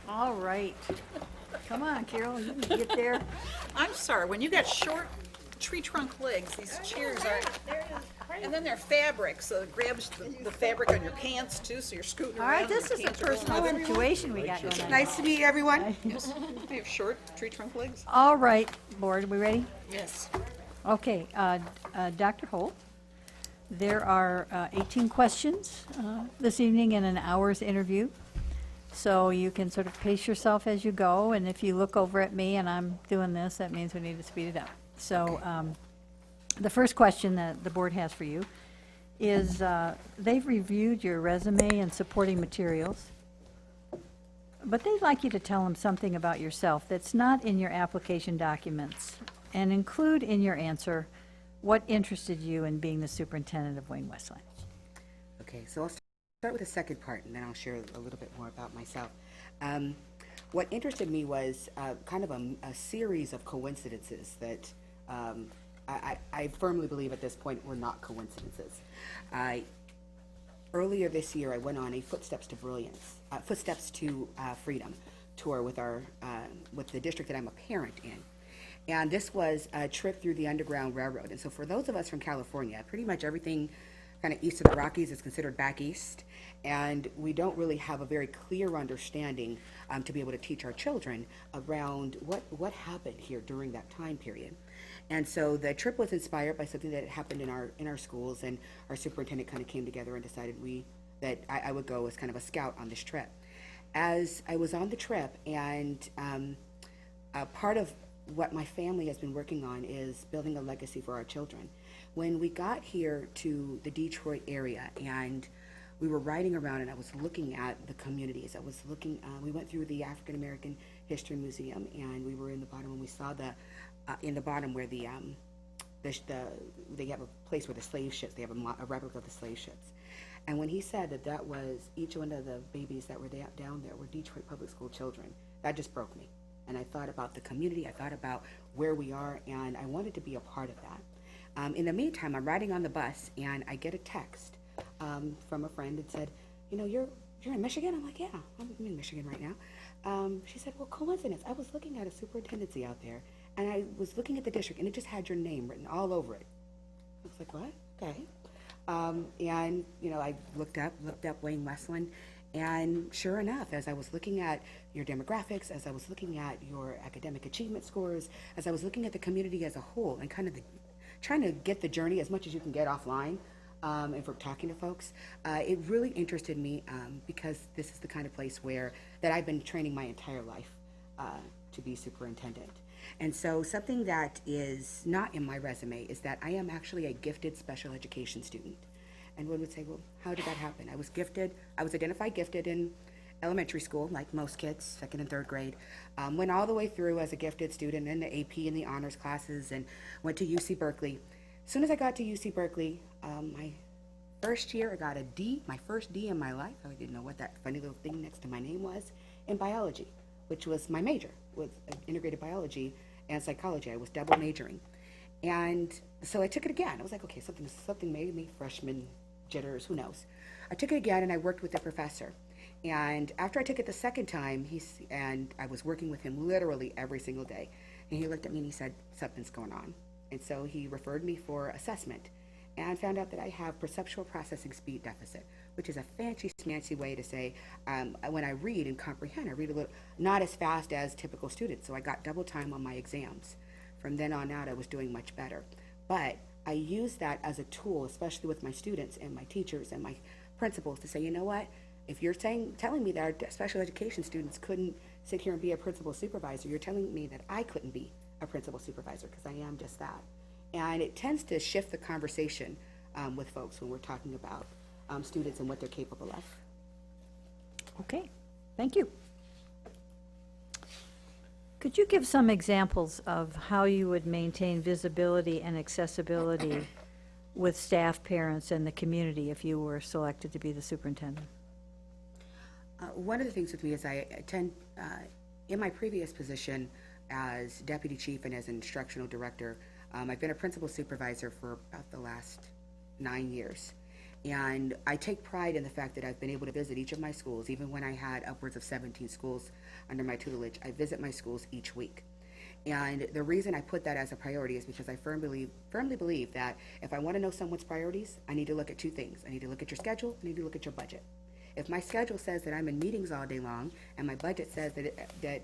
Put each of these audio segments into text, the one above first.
All right. Come on, Carol, you can get there. I'm sorry, when you got short tree trunk legs, these chairs are, and then they're fabric, so it grabs the fabric on your pants too, so you're scooting All around. right, this and is your a pants are going personal up. situation we got going on. Nice to meet everyone. Yes. I have short tree trunk legs. All right, board, we ready? Yes. Okay, Dr. Holt, there are 18 questions this evening in an hour's interview. So you can sort of pace yourself as you go, and if you look over at me and I'm doing this, that means we need to speed it up. So the first question that the board has for you is they've reviewed your resume and supporting materials, but they'd like you to tell them something about yourself that's not in your application documents, and include in your answer what interested you in being the superintendent of Wayne Westland. Okay, so I'll start with the second part, and then I'll share a little bit more about myself. What interested me was kind of a series of coincidences that I firmly believe at this point were not coincidences. Earlier this year, I went on a Footsteps to Brilliance, Footsteps to Freedom tour with the district that I'm a parent in. And this was a trip through the Underground Railroad. And so for those of us from California, pretty much everything kind of east of the Rockies is considered back east. And we don't really have a very clear understanding to be able to teach our children around what happened here during that time period. And so the trip was inspired by something that had happened in our schools, and our superintendent kind of came together and decided that I would go as kind of a scout on this trip. As I was on the trip, and part of what my family has been working on is building a legacy for our children. When we got here to the Detroit area and we were riding around, and I was looking at the communities. I was looking, we went through the African American History Museum, and we were in the bottom, and we saw in the bottom where they have a place where the slave ships, they have a replica of the slave ships. And when he said that was each one of the babies that were down there were Detroit Public School children, that just broke me. And I thought about the community, I thought about where we are, and I wanted to be a part of that. In the meantime, I'm riding on the bus, and I get a text from a friend that said, you're in Michigan? I'm like, yeah, I'm in Michigan right now. She said, well, coincidence, I was looking at a superintendency out there, and I was looking at the district, and it just had your name written all over it. I was like, what? Okay. And, I looked up Wayne Westland, and sure enough, as I was looking at your demographics, as I was looking at your academic achievement scores, as I was looking at the community as a whole, and kind of trying to get the journey as much as you can get offline, and for talking to folks, it really interested me because this is the kind of place that I've been training my entire life to be superintendent. And so something that is not in my resume is that I am actually a gifted special education student. And one would say, well, how did that happen? I was identified gifted in elementary school, like most kids, second and third grade. Went all the way through as a gifted student in the AP and the honors classes, and went to UC Berkeley. As soon as I got to UC Berkeley, my first year I got a D, my first D in my life. I didn't know what that funny little thing next to my name was, in biology, which was my major, was integrated biology and psychology. I was double majoring. And so I took it again. I was like, okay, something made me freshman jitters, who knows. I took it again, and I worked with the professor. And after I took it the second time, and I was working with him literally every single day, and he looked at me and he said, something's going on. And so he referred me for assessment and found out that I have perceptual processing speed deficit, which is a fancy way to say when I read and comprehend, I read a little, not as fast as typical students. So I got double time on my exams. From then on out, I was doing much better. But I use that as a tool, especially with my students and my teachers and my principals, to say, you know what, if you're telling me that our special education students couldn't sit here and be a principal supervisor, you're telling me that I couldn't be a principal supervisor, because I am just that. And it tends to shift the conversation with folks when we're talking about students and what they're capable of. Okay, thank you. Could you give some examples of how you would maintain visibility and accessibility with staff, parents, and the community if you were selected to be the superintendent? One of the things with me is I attend, in my previous position as deputy chief and as an instructional director, I've been a principal supervisor for about the last 9 years. And I take pride in the fact that I've been able to visit each of my schools, even when I had upwards of 17 schools under my tutelage. I visit my schools each week. And the reason I put that as a priority is because I firmly believe that if I want to know someone's priorities, I need to look at two things. I need to look at your schedule, I need to look at your budget. If my schedule says that I'm in meetings all day long, and my budget says that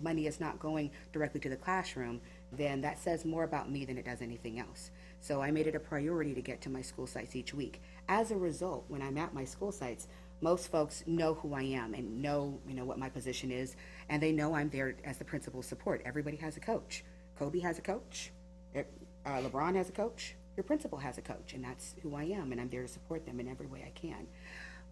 money is not going directly to the classroom, then that says more about me than it does anything else. So I made it a priority to get to my school sites each week. As a result, when I'm at my school sites, most folks know who I am and know what my position is, and they know I'm there as the principal's support. Everybody has a coach. Kobe has a coach. LeBron has a coach. Your principal has a coach, and that's who I am, and I'm there to support them in every way I can.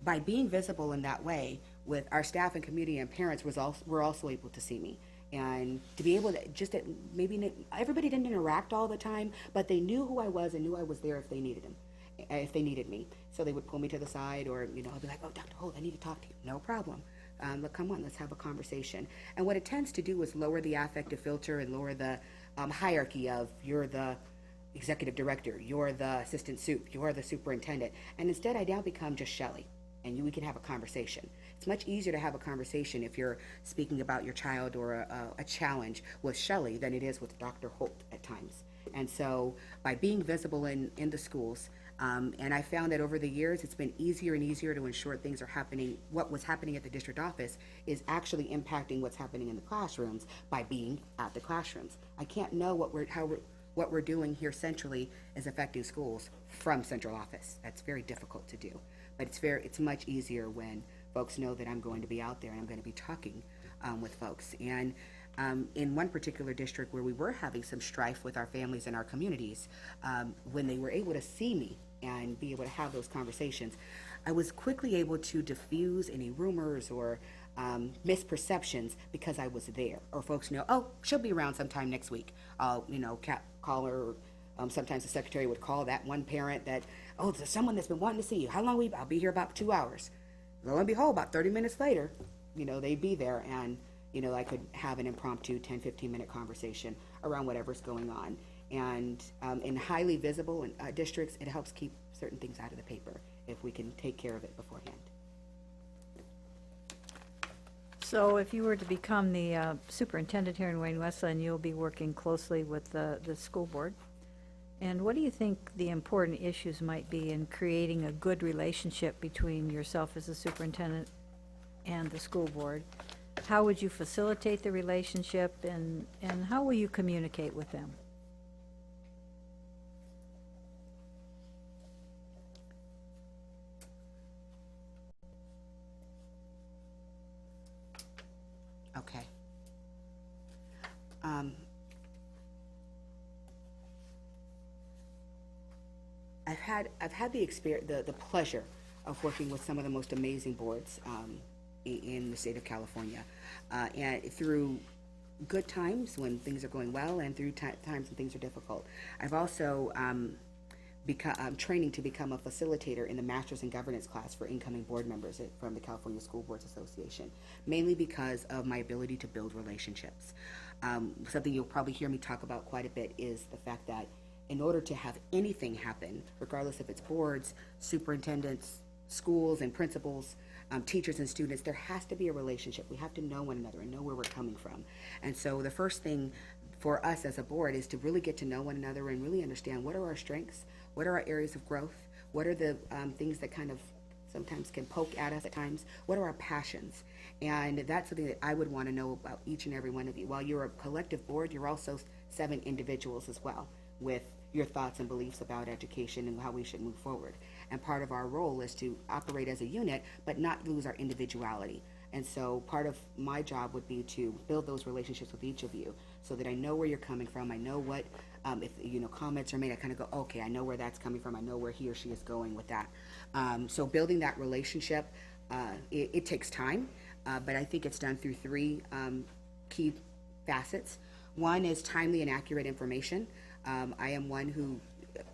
By being visible in that way with our staff and community and parents, were also able to see me. And to be able to maybe everybody didn't interact all the time, but they knew who I was and knew I was there if they needed me. So they would pull me to the side, or I'd be like, "Oh, Dr. Holt, I need to talk to you." No problem. But come on, let's have a conversation. And what it tends to do is lower the affective filter and lower the hierarchy of you're the executive director, you're the assistant sup, you're the superintendent, and instead I now become just Shelley, and we can have a conversation. It's much easier to have a conversation if you're speaking about your child or a challenge with Shelley than it is with Dr. Holt at times. And so by being visible in the schools, and I found that over the years it's been easier and easier to ensure things are happening. What was happening at the district office is actually impacting what's happening in the classrooms by being at the classrooms. I can't know what we're doing here centrally is affecting schools from central office. That's very difficult to do. But it's much easier when folks know that I'm going to be out there and I'm going to be talking with folks. And in one particular district where we were having some strife with our families and our communities, when they were able to see me and be able to have those conversations, I was quickly able to diffuse any rumors or misperceptions because I was there. Or folks know, oh, she'll be around sometime next week. I'll, call her. Sometimes the secretary would call that one parent that, oh, there's someone that's been wanting to see you. How long I'll be here about 2 hours. Lo and behold, about 30 minutes later, they'd be there, and, I could have an impromptu 10, 15-minute conversation around whatever's going on. And in highly visible districts, it helps keep certain things out of the paper if we can take care of it beforehand. So if you were to become the superintendent here in Wayne-Westland, you'll be working closely with the school board. And what do you think the important issues might be in creating a good relationship between yourself as a superintendent and the school board? How would you facilitate the relationship, and how will you communicate with them? Okay. I've had the experience, the pleasure of working with some of the most amazing boards in the state of California, and through good times when things are going well, and through times when things are difficult. I've also training to become a facilitator in the Masters in Governance class for incoming board members from the California School Boards Association, mainly because of my ability to build relationships. Something you'll probably hear me talk about quite a bit is the fact that in order to have anything happen, regardless if it's boards, superintendents, schools and principals, teachers and students, there has to be a relationship. We have to know one another and know where we're coming from. And so the first thing for us as a board is to really get to know one another and really understand what are our strengths, what are our areas of growth, what are the things that kind of sometimes can poke at us at times, what are our passions. And that's something that I would want to know about each and every one of you. While you're a collective board, you're also 7 individuals as well, with your thoughts and beliefs about education and how we should move forward. And part of our role is to operate as a unit, but not lose our individuality. And so part of my job would be to build those relationships with each of you so that I know where you're coming from. I know what, if comments are made, I kind of go, okay, I know where that's coming from. I know where he or she is going with that. So building that relationship, it takes time, but I think it's done through 3 key facets. One is timely and accurate information. I am one who,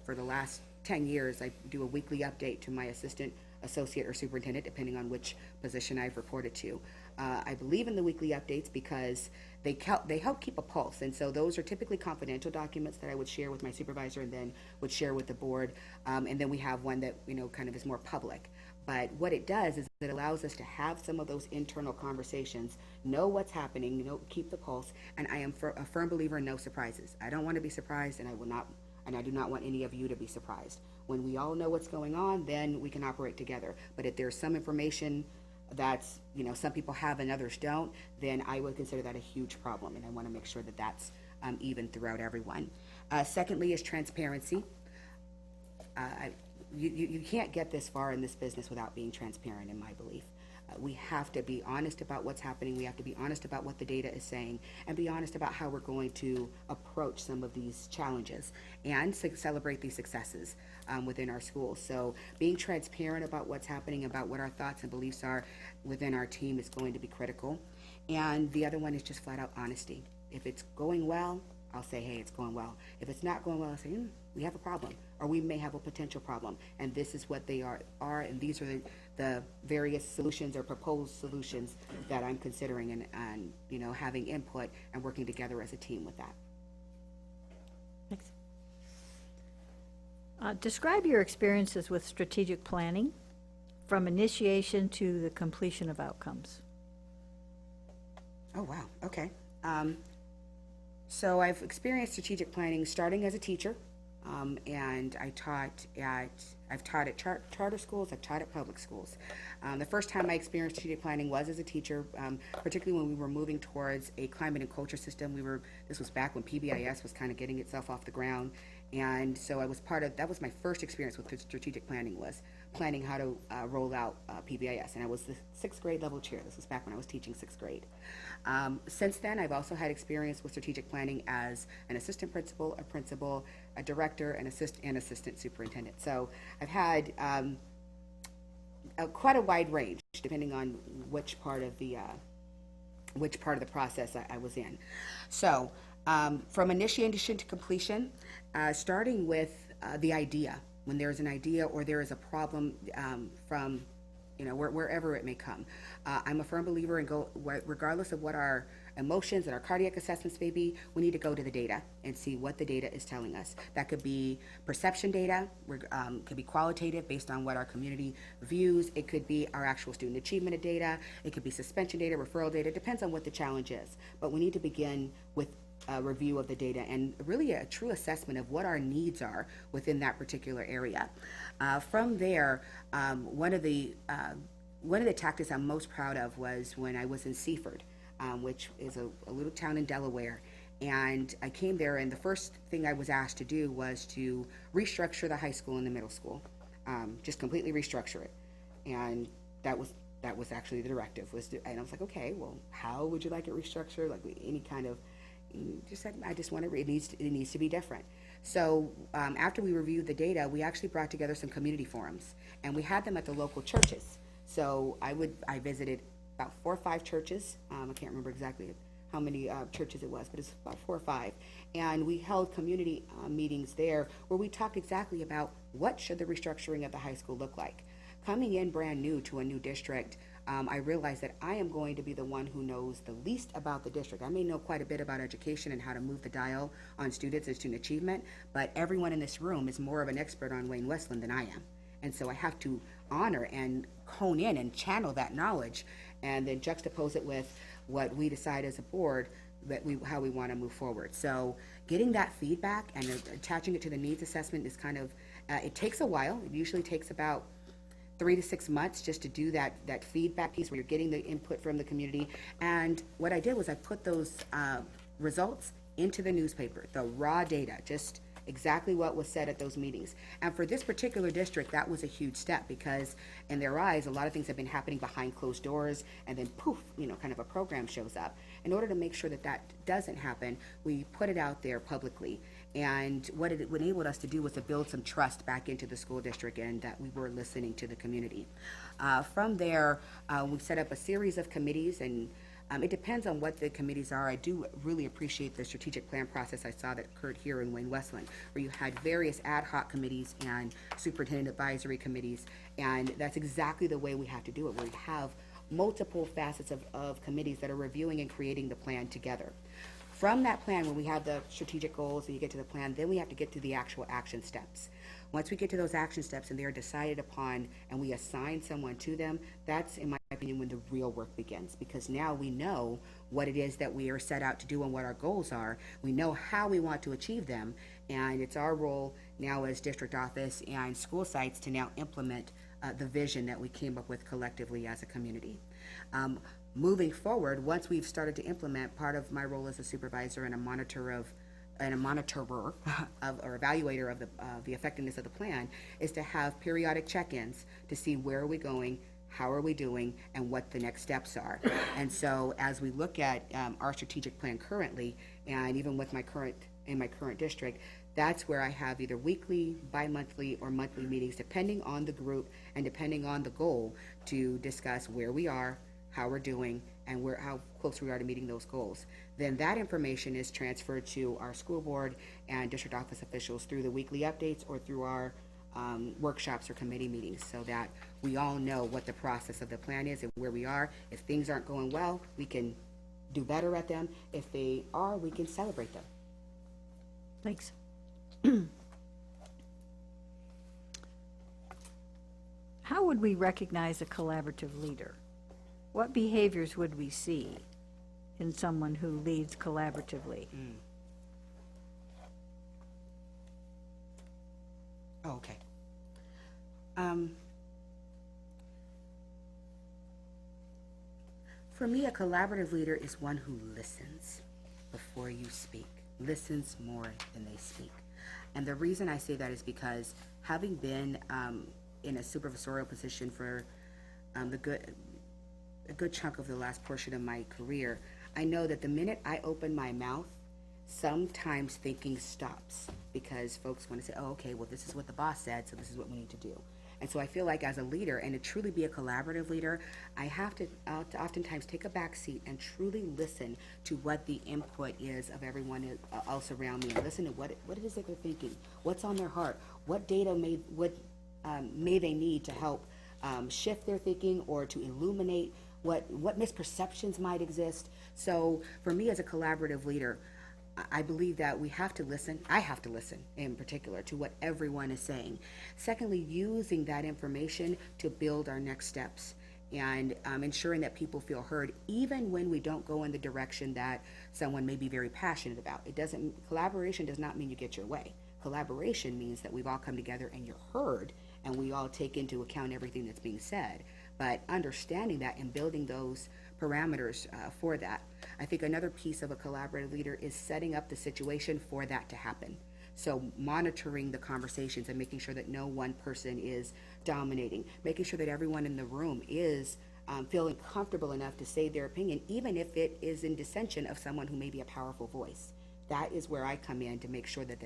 for the last 10 years, I do a weekly update to my assistant associate or superintendent, depending on which position I've reported to. I believe in the weekly updates because they help keep a pulse, and so those are typically confidential documents that I would share with my supervisor and then would share with the board, and then we have one that, kind of is more public. But what it does is it allows us to have some of those internal conversations, know what's happening, keep the pulse, and I am a firm believer in no surprises. I don't want to be surprised, and I do not want any of you to be surprised. When we all know what's going on, then we can operate together. But if there's some information that's, some people have and others don't, then I would consider that a huge problem, and I want to make sure that that's even throughout everyone. Secondly is transparency. You can't get this far in this business without being transparent, in my belief. We have to be honest about what's happening. We have to be honest about what the data is saying, and be honest about how we're going to approach some of these challenges and celebrate these successes within our schools. So being transparent about what's happening, about what our thoughts and beliefs are within our team is going to be critical. And the other one is just flat out honesty. If it's going well, I'll say, hey, it's going well. If it's not going well, I'll say, we have a problem, or we may have a potential problem, and this is what they are, and these are the various solutions or proposed solutions that I'm considering, and having input and working together as a team with that. Thanks. Describe your experiences with strategic planning from initiation to the completion of outcomes. Oh, wow, okay. So I've experienced strategic planning starting as a teacher, and I've taught at charter schools, I've taught at public schools. The first time I experienced strategic planning was as a teacher, particularly when we were moving towards a climate and culture system. This was back when PBIS was kind of getting itself off the ground, and so I was that was my first experience with strategic planning, was planning how to roll out PBIS, and I was the 6th grade level chair. This was back when I was teaching 6th grade. Since then, I've also had experience with strategic planning as an assistant principal, a director, and assistant superintendent. So I've had quite a wide range, depending on which part of the process I was in. So from initiation to completion, starting with the idea. When there's an idea or there is a problem from wherever it may come. I'm a firm believer in regardless of what our emotions and our cardiac assessments may be, we need to go to the data and see what the data is telling us. That could be perception data, could be qualitative based on what our community views. It could be our actual student achievement data. It could be suspension data, referral data. It depends on what the challenge is. But we need to begin with a review of the data and really a true assessment of what our needs are within that particular area. From there, one of the tactics I'm most proud of was when I was in Seaford, which is a little town in Delaware. And I came there, and the first thing I was asked to do was to restructure the high school and the middle school, just completely restructure it. And that was actually the directive. And I was like, okay, well, how would you like it restructured? Like any kind of, just said, I just want it needs to be different. So after we reviewed the data, we actually brought together some community forums, and we had them at the local churches. So I visited about 4 or 5 churches. I can't remember exactly how many churches it was, but it's about 4 or 5. And we held community meetings there where we talked exactly about what should the restructuring of the high school look like. Coming in brand new to a new district, I realized that I am going to be the one who knows the least about the district. I may know quite a bit about education and how to move the dial on students and student achievement, but everyone in this room is more of an expert on Wayne Westland than I am. And so I have to honor and hone in and channel that knowledge and then juxtapose it with what we decide as a board how we want to move forward. So getting that feedback and attaching it to the needs assessment is kind of, it takes a while. It usually takes about 3 to 6 months just to do that feedback piece where you're getting the input from the community. And what I did was I put those results into the newspaper, the raw data, just exactly what was said at those meetings. And for this particular district, that was a huge step because in their eyes, a lot of things have been happening behind closed doors, and then poof, kind of a program shows up. In order to make sure that doesn't happen, we put it out there publicly. And what it enabled us to do was to build some trust back into the school district and that we were listening to the community. From there, we set up a series of committees, and It depends on what the committees are. I do really appreciate the strategic plan process I saw that occurred here in Wayne Westland, where you had various ad hoc committees and superintendent advisory committees, and that's exactly the way we have to do it, where we have multiple facets of committees that are reviewing and creating the plan together. From that plan, when we have the strategic goals and you get to the plan, then we have to get to the actual action steps. Once we get to those action steps and they are decided upon and we assign someone to them, that's, in my opinion, when the real work begins. Because now we know what it is that we are set out to do and what our goals are. We know how we want to achieve them. And it's our role now as district office and school sites to now implement the vision that we came up with collectively as a community. Moving forward, once we've started to implement, part of my role as a supervisor and a monitorer of or evaluator of the effectiveness of the plan is to have periodic check-ins to see where are we going, how are we doing, and what the next steps are. And so as we look at our strategic plan currently, and even with my current district, that's where I have either weekly, bi-monthly, or monthly meetings, depending on the group and depending on the goal, to discuss where we are, how we're doing, and how close we are to meeting those goals. Then that information is transferred to our school board and district office officials through the weekly updates or through our workshops or committee meetings, so that we all know what the process of the plan is and where we are. If things aren't going well, we can do better at them. If they are, we can celebrate them. Thanks. How would we recognize a collaborative leader? What behaviors would we see in someone who leads collaboratively? Oh, okay. For me, a collaborative leader is one who listens before you speak, listens more than they speak. And the reason I say that is because having been in a supervisorial position for a good chunk of the last portion of my career, I know that the minute I open my mouth, sometimes thinking stops because folks want to say, oh, okay, well, this is what the boss said, so this is what we need to do. And so I feel like as a leader, and to truly be a collaborative leader, I have to oftentimes take a back seat and truly listen to what the input is of everyone else around me, and listen to what it is that they're thinking, what's on their heart, what data may they need to help shift their thinking or to illuminate what misperceptions might exist. So for me as a collaborative leader, I believe that we have to listen. I have to listen in particular to what everyone is saying. Secondly, using that information to build our next steps and ensuring that people feel heard even when we don't go in the direction that someone may be very passionate about. Collaboration does not mean you get your way. Collaboration means that we've all come together and you're heard and we all take into account everything that's being said. But understanding that and building those parameters for that. I think another piece of a collaborative leader is setting up the situation for that to happen. So monitoring the conversations and making sure that no one person is dominating, making sure that everyone in the room is feeling comfortable enough to say their opinion, even if it is in dissension of someone who may be a powerful voice. That is where I come in to make sure that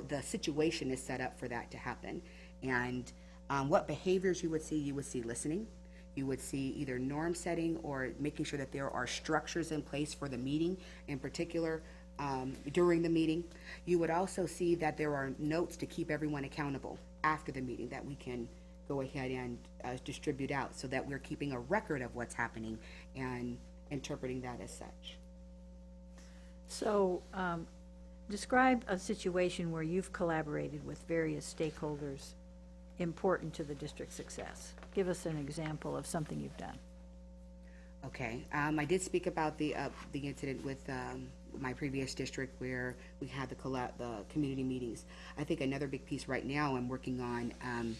the situation is set up for that to happen. And what behaviors you would see listening. You would see either norm setting or making sure that there are structures in place for the meeting, in particular during the meeting. You would also see that there are notes to keep everyone accountable after the meeting that we can go ahead and distribute out so that we're keeping a record of what's happening and interpreting that as such. So describe a situation where you've collaborated with various stakeholders important to the district's success. Give us an example of something you've done. Okay, I did speak about the incident with my previous district where we had the community meetings. I think another big piece right now I'm working on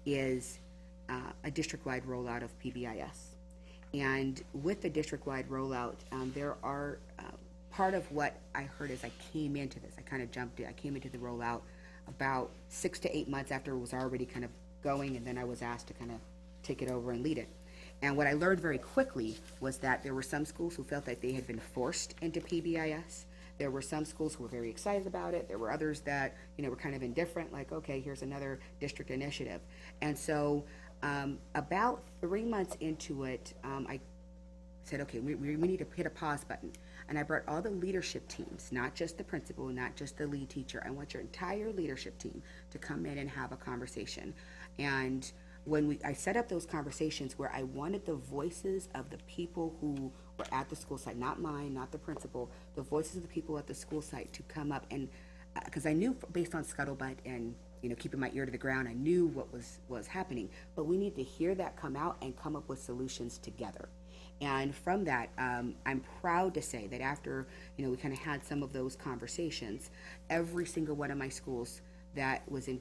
is a district-wide rollout of PBIS. And with the district-wide rollout, there are part of what I heard as I came into this. I came into the rollout about 6 to 8 months after it was already kind of going, and then I was asked to kind of take it over and lead it. And what I learned very quickly was that there were some schools who felt that they had been forced into PBIS. There were some schools who were very excited about it. There were others that, were kind of indifferent, like, okay, here's another district initiative. And so about 3 months into it, I said, okay, we need to hit a pause button. And I brought all the leadership teams, not just the principal, not just the lead teacher. I want your entire leadership team to come in and have a conversation. And when I set up those conversations where I wanted the voices of the people who were at the school site, not mine, not the principal, the voices of the people at the school site to come up, and because I knew based on scuttlebutt and keeping my ear to the ground, I knew what was happening. But we need to hear that come out and come up with solutions together. And from that, I'm proud to say that after we kind of had some of those conversations, every single one of my schools that was in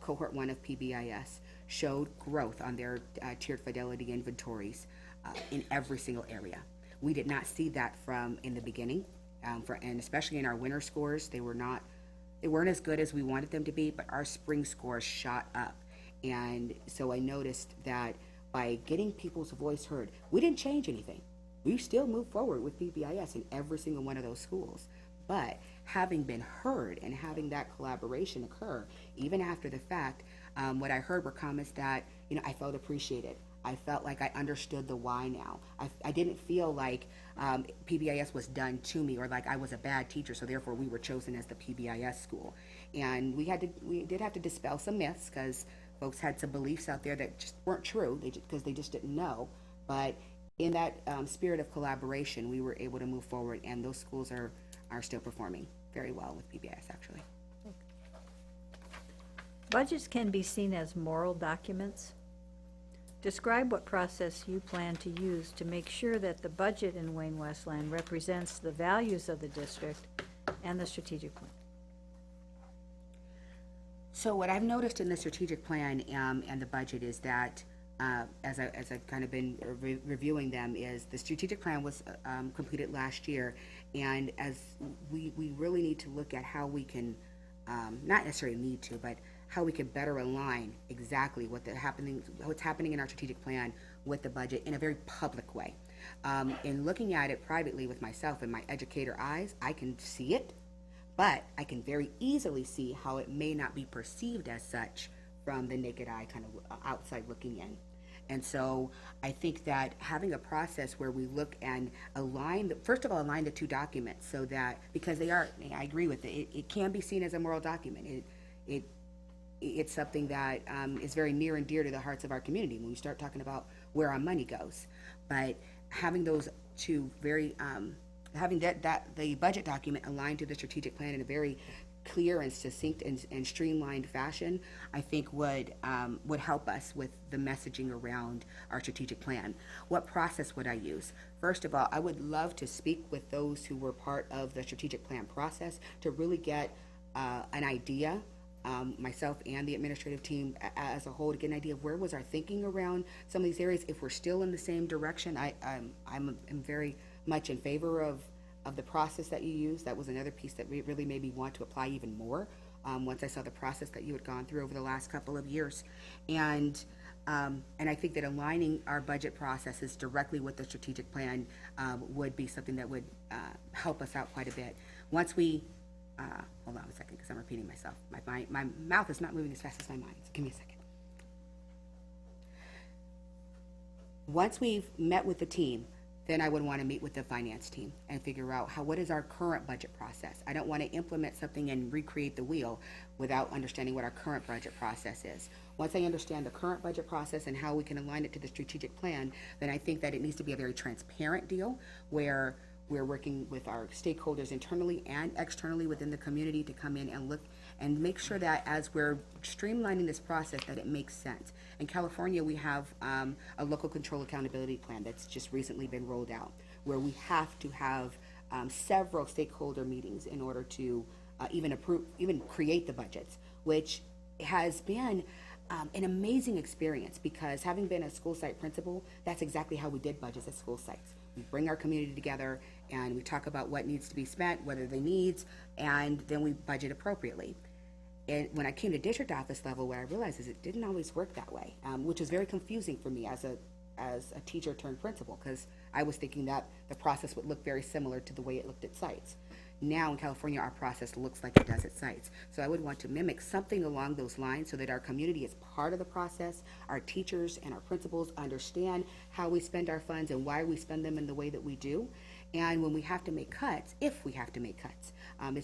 cohort 1 of PBIS showed growth on their tiered fidelity inventories in every single area. We did not see that from in the beginning, and especially in our winter scores, they weren't as good as we wanted them to be, but our spring scores shot up. And so I noticed that by getting people's voice heard, we didn't change anything. We still moved forward with PBIS in every single one of those schools. But having been heard and having that collaboration occur, even after the fact, what I heard were comments that, I felt appreciated. I felt like I understood the why now. I didn't feel like PBIS was done to me or like I was a bad teacher, so therefore we were chosen as the PBIS school. And we did have to dispel some myths because folks had some beliefs out there that just weren't true because they just didn't know. But in that spirit of collaboration, we were able to move forward, and those schools are still performing very well with PBIS, actually. Budgets can be seen as moral documents. Describe what process you plan to use to make sure that the budget in Wayne Westland represents the values of the district and the strategic plan. So what I've noticed in the strategic plan and the budget is that, as I've kind of been reviewing them, is the strategic plan was completed last year, and as we really need to look at how we can, not necessarily need to, but how we can better align exactly what's happening in our strategic plan with the budget in a very public way. In looking at it privately with myself and my educator eyes, I can see it, but I can very easily see how it may not be perceived as such from the naked eye, kind of outside looking in. And so I think that having a process where we look and align the two documents so that, because I agree with it, it can be seen as a moral document. It's something that is very near and dear to the hearts of our community when we start talking about where our money goes. But having those two having the budget document aligned to the strategic plan in a very clear and succinct and streamlined fashion, I think would help us with the messaging around our strategic plan. What process would I use? First of all, I would love to speak with those who were part of the strategic plan process to really get an idea, myself and the administrative team as a whole, to get an idea of where was our thinking around some of these areas. If we're still in the same direction, I'm very much in favor of the process that you use. That was another piece that really made me want to apply even more once I saw the process that you had gone through over the last couple of years. And I think that aligning our budget processes directly with the strategic plan would be something that would help us out quite a bit. Once we, hold on a second because I'm repeating myself. My mouth is not moving as fast as my mind, so give me a second. Once we've met with the team, then I would want to meet with the finance team and figure out what is our current budget process. I don't want to implement something and recreate the wheel without understanding what our current budget process is. Once I understand the current budget process and how we can align it to the strategic plan, then I think that it needs to be a very transparent deal where we're working with our stakeholders internally and externally within the community to come in and look and make sure that as we're streamlining this process that it makes sense. In California, we have a local control accountability plan that's just recently been rolled out, where we have to have several stakeholder meetings in order to even create the budgets, which has been an amazing experience because having been a school site principal, that's exactly how we did budgets at school sites. We bring our community together and we talk about what needs to be spent, what are the needs, and then we budget appropriately. And when I came to district office level, what I realized is it didn't always work that way, which was very confusing for me as a as a teacher turned principal, because I was thinking that the process would look very similar to the way it looked at sites. Now in California, our process looks like it does at sites. So I would want to mimic something along those lines so that our community is part of the process, our teachers and our principals understand how we spend our funds and why we spend them in the way that we do. And when we have to make cuts, if we have to make cuts, I've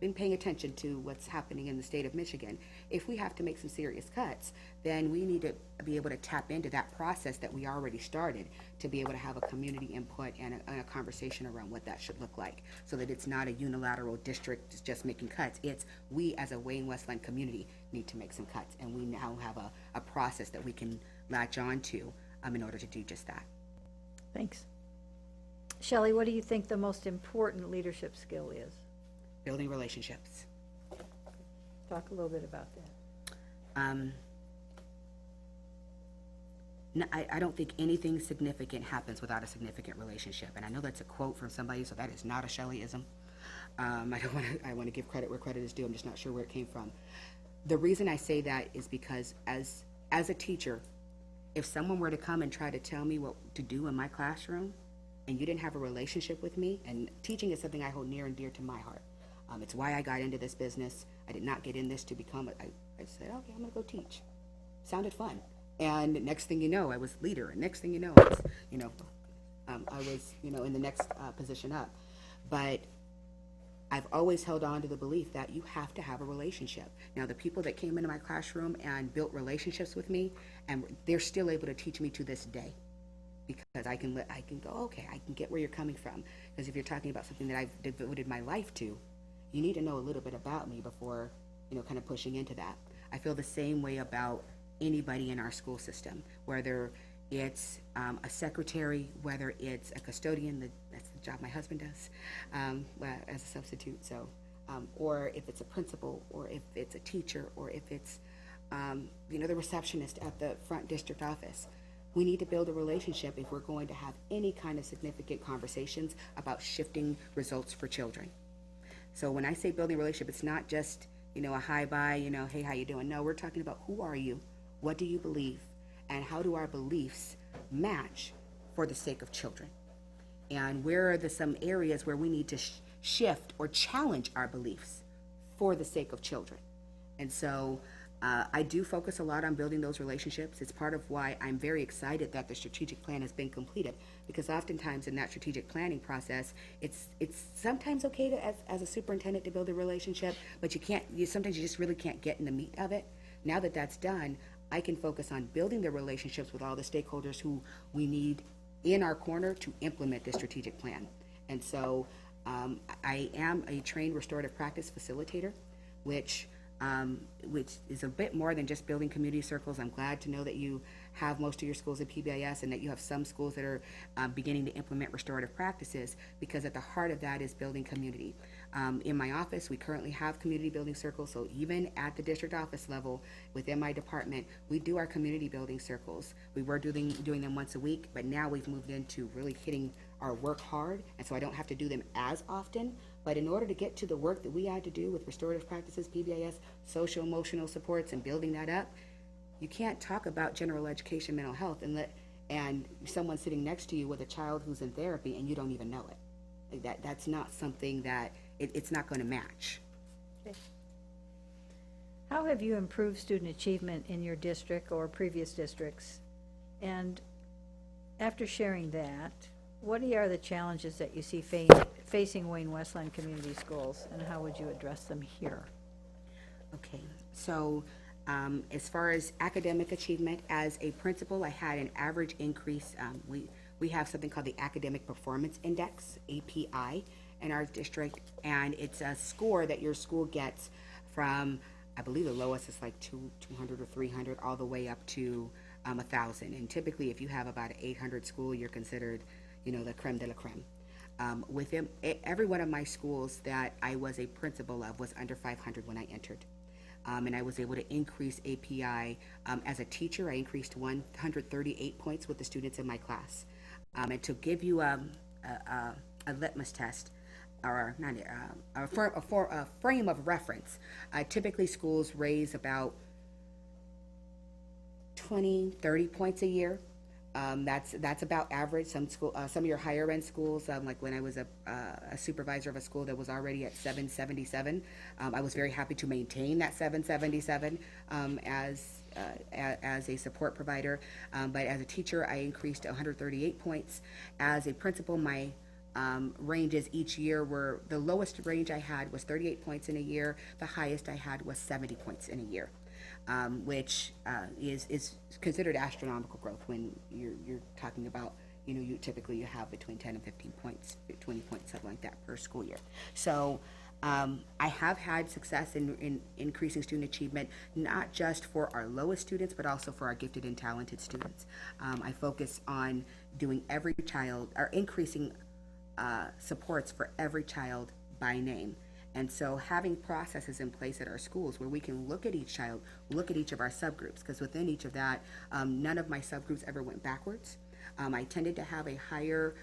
been paying attention to what's happening in the state of Michigan. If we have to make some serious cuts, then we need to be able to tap into that process that we already started to be able to have a community input and a conversation around what that should look like, so that it's not a unilateral district just making cuts. It's we as a Wayne Westland community need to make some cuts, and we now have a process that we can latch on to in order to do just that. Thanks. Shelley, what do you think the most important leadership skill is? Building relationships. Talk a little bit about that. No, I don't think anything significant happens without a significant relationship. And I know that's a quote from somebody, so that is not a Shelleyism. I want to give credit where credit is due. I'm just not sure where it came from. The reason I say that is because as a teacher, if someone were to come and try to tell me what to do in my classroom, and you didn't have a relationship with me, and teaching is something I hold near and dear to my heart. It's why I got into this business. I did not get in this to become I said, okay, I'm going to go teach. Sounded fun. And next thing you know, I was leader. And next thing you know, I was in the next position up. But I've always held on to the belief that you have to have a relationship. Now, the people that came into my classroom and built relationships with me, and they're still able to teach me to this day. Because I can go, okay, I can get where you're coming from. Because if you're talking about something that I've devoted my life to, you need to know a little bit about me before, kind of pushing into that. I feel the same way about anybody in our school system, whether it's a secretary, whether it's a custodian, that's the job my husband does as a substitute, so, or if it's a principal, or if it's a teacher, or if it's, the receptionist at the front district office. We need to build a relationship if we're going to have any kind of significant conversations about shifting results for children. So when I say building a relationship, it's not just, a hi, bye, hey, how you doing? No, we're talking about who are you, what do you believe, and how do our beliefs match for the sake of children? And where are some areas where we need to shift or challenge our beliefs for the sake of children? And so I do focus a lot on building those relationships. It's part of why I'm very excited that the strategic plan has been completed, because oftentimes in that strategic planning process, it's sometimes okay to, as a superintendent, to build a relationship, but sometimes you just really can't get in the meat of it. Now that that's done, I can focus on building the relationships with all the stakeholders who we need in our corner to implement the strategic plan. And so I am a trained restorative practice facilitator, which is a bit more than just building community circles. I'm glad to know that you have most of your schools at PBIS and that you have some schools that are beginning to implement restorative practices, because at the heart of that is building community. In my office, we currently have community building circles, so even at the district office level within my department, we do our community building circles. We were doing them once a week, but now we've moved into really hitting our work hard, and so I don't have to do them as often. But in order to get to the work that we had to do with restorative practices, PBIS, social emotional supports, and building that up, you can't talk about general education mental health and someone sitting next to you with a child who's in therapy and you don't even know it. That's not something that it's not going to match. Okay. How have you improved student achievement in your district or previous districts? And after sharing that, what are the challenges that you see facing Wayne Westland Community Schools, and how would you address them here? Okay, so as far as academic achievement, as a principal, I had an average increase. We have something called the Academic Performance Index, API, in our district, and it's a score that your school gets from, I believe the lowest is like 200 or 300, all the way up to 1,000. And typically, if you have about an 800 school, you're considered the creme de la creme. Within every one of my schools that I was a principal of was under 500 when I entered. And I was able to increase API. As a teacher, I increased 138 points with the students in my class. And to give you a litmus test, or not a frame of reference, typically schools raise about 20, 30 points a year. That's about average. Some some of your higher end schools, like when I was a supervisor of a school that was already at 777, I was very happy to maintain that 777 as a support provider. But as a teacher, I increased to 138 points. As a principal, my ranges each year were, the lowest range I had was 38 points in a year. The highest I had was 70 points in a year. Which is considered astronomical growth when you're talking about, you typically you have between 10 and 15 points, 20 points, something like that per school year. So I have had success in increasing student achievement, not just for our lowest students, but also for our gifted and talented students. I focus on doing every child, or increasing supports for every child by name. And so having processes in place at our schools where we can look at each child, look at each of our subgroups, because within each of that, none of my subgroups ever went backwards. I tended to have a higher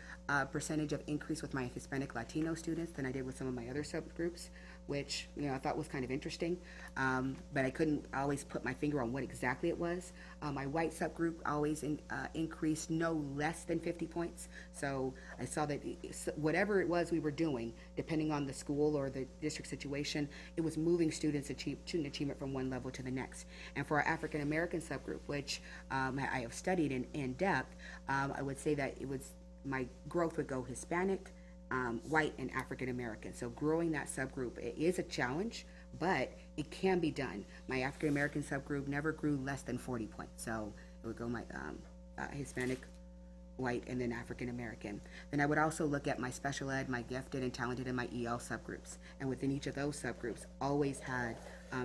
percentage of increase with my Hispanic Latino students than I did with some of my other subgroups, which I thought was kind of interesting, but I couldn't always put my finger on what exactly it was. My white subgroup always increased no less than 50 points, so I saw that whatever it was we were doing, depending on the school or the district situation, it was moving student achievement from one level to the next. And for our African American subgroup, which I have studied in depth, I would say that my growth would go Hispanic, white, and African American. So growing that subgroup, it is a challenge, but it can be done. My African American subgroup never grew less than 40 points. So it would go my Hispanic, white, and then African American. Then I would also look at my special ed, my gifted and talented, and my EL subgroups. And within each of those subgroups, always had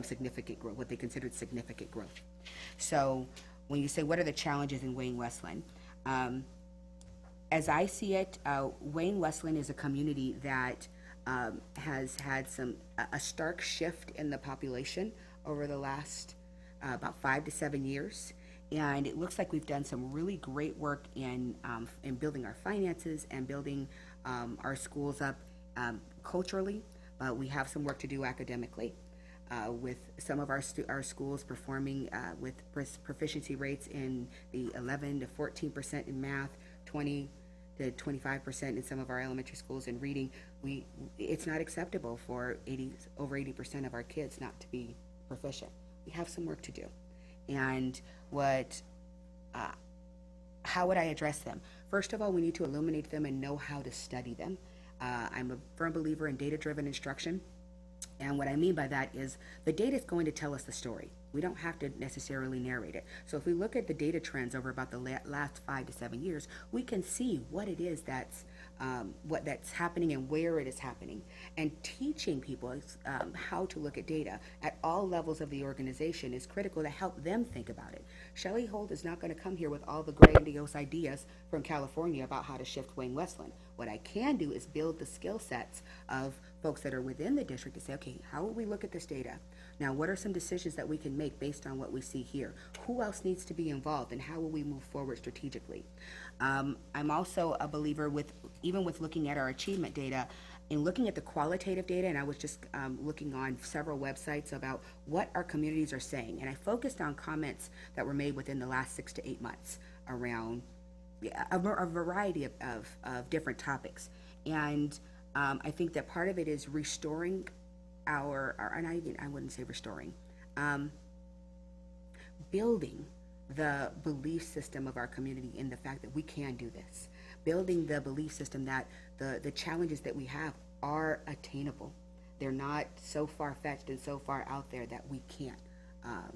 significant growth, what they considered significant growth. So when you say, what are the challenges in Wayne Westland? As I see it, Wayne Westland is a community that has had a stark shift in the population over the last about 5 to 7 years. And it looks like we've done some really great work in building our finances and building our schools up culturally. We have some work to do academically. With some of our schools performing with proficiency rates in the 11 to 14% in math, 20 to 25% in some of our elementary schools in reading. It's not acceptable for over 80% of our kids not to be proficient. We have some work to do. And how would I address them? First of all, we need to illuminate them and know how to study them. I'm a firm believer in data-driven instruction. And what I mean by that is the data is going to tell us the story. We don't have to necessarily narrate it. So if we look at the data trends over about the last 5 to 7 years, we can see what it is that's happening and where it is happening. And teaching people how to look at data at all levels of the organization is critical to help them think about it. Shelley Holt is not going to come here with all the grandiose ideas from California about how to shift Wayne Westland. What I can do is build the skill sets of folks that are within the district to say, okay, how will we look at this data? Now, what are some decisions that we can make based on what we see here? Who else needs to be involved, and how will we move forward strategically? I'm also a believer even with looking at our achievement data, in looking at the qualitative data, and I was just looking on several websites about what our communities are saying, and I focused on comments that were made within the last 6 to 8 months around a variety of different topics. And I think that part of it is restoring and I wouldn't say restoring, building the belief system of our community in the fact that we can do this, building the belief system that the challenges that we have are attainable. They're not so far-fetched and so far out there that we can't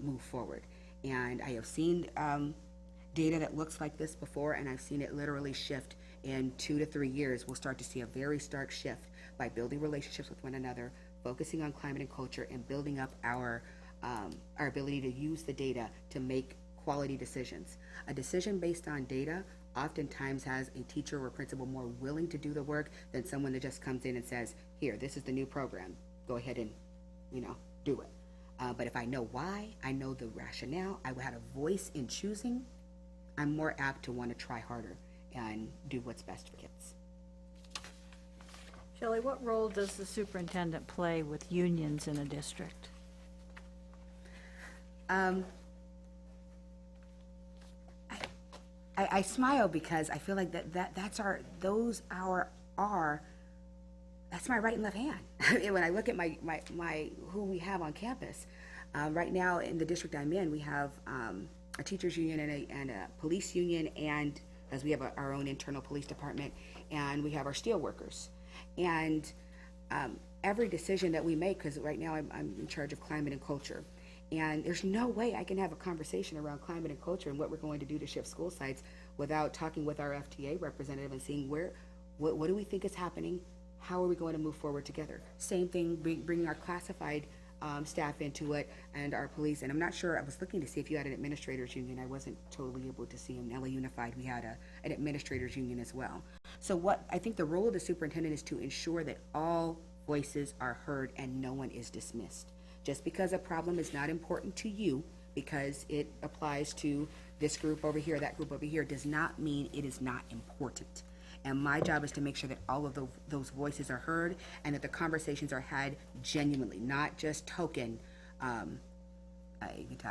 move forward. And I have seen data that looks like this before, and I've seen it literally shift in 2 to 3 years. We'll start to see a very stark shift by building relationships with one another, focusing on climate and culture, and building up our ability to use the data to make quality decisions. A decision based on data oftentimes has a teacher or principal more willing to do the work than someone that just comes in and says, here, this is the new program, go ahead and do it. But if I know why, I know the rationale, I had a voice in choosing, I'm more apt to want to try harder and do what's best for kids. Shelley, what role does the superintendent play with unions in a district? I smile because I feel like that's that's my right and left hand. When I look at my who we have on campus, right now in the district I'm in, we have a teachers union and a police union, and as we have our own internal police department, and we have our steel workers. And every decision that we make, because right now I'm in charge of climate and culture, and there's no way I can have a conversation around climate and culture and what we're going to do to shift school sites without talking with our FTA representative and seeing what do we think is happening, how are we going to move forward together. Same thing, bringing our classified staff into it and our police. And I'm not sure, I was looking to see if you had an administrators union. I wasn't totally able to see in LA Unified we had an administrators union as well. So what I think the role of the superintendent is to ensure that all voices are heard and no one is dismissed. Just because a problem is not important to you, because it applies to this group over here, that group over here, does not mean it is not important. And my job is to make sure that all of those voices are heard and that the conversations are had genuinely, not just token. I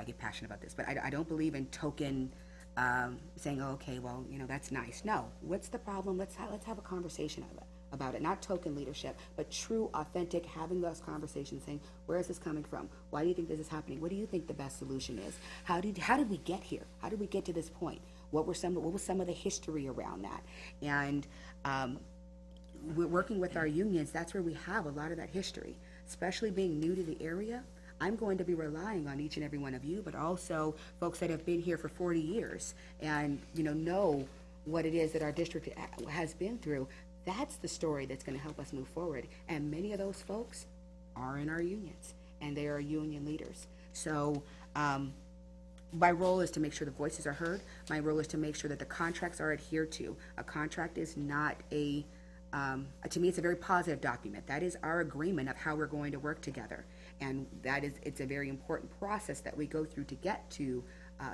get passionate about this, but I don't believe in token saying, oh, okay, well, that's nice. No, what's the problem? Let's have a conversation about it. Not token leadership, but true, authentic, having those conversations, saying, where is this coming from? Why do you think this is happening? What do you think the best solution is? How did we get here? How did we get to this point? What was some of the history around that? And we're working with our unions. That's where we have a lot of that history, especially being new to the area. I'm going to be relying on each and every one of you, but also folks that have been here for 40 years and know what it is that our district has been through. That's the story that's going to help us move forward. And many of those folks are in our unions, and they are union leaders. So my role is to make sure the voices are heard. My role is to make sure that the contracts are adhered to. A contract is not to me, it's a very positive document. That is our agreement of how we're going to work together. And it's a very important process that we go through to get to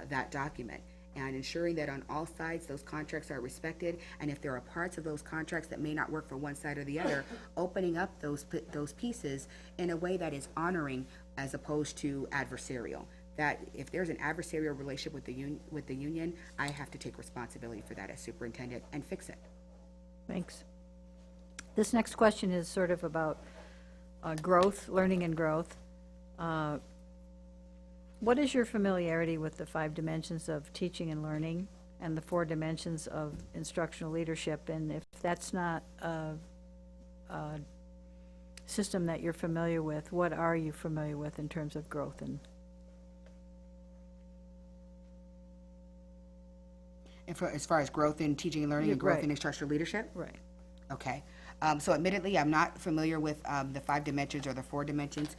that document. And ensuring that on all sides those contracts are respected, and if there are parts of those contracts that may not work for one side or the other, opening up those pieces in a way that is honoring as opposed to adversarial. That if there's an adversarial relationship with the union, I have to take responsibility for that as superintendent and fix it. Thanks. This next question is sort of about growth, learning and growth. What is your familiarity with the 5 dimensions of teaching and learning and the 4 dimensions of instructional leadership? And if that's not a system that you're familiar with, what are you familiar with in terms of growth? And as far as growth in teaching and learning and growth in instructional leadership? Right. Okay. So admittedly, I'm not familiar with the 5 dimensions or the 4 dimensions.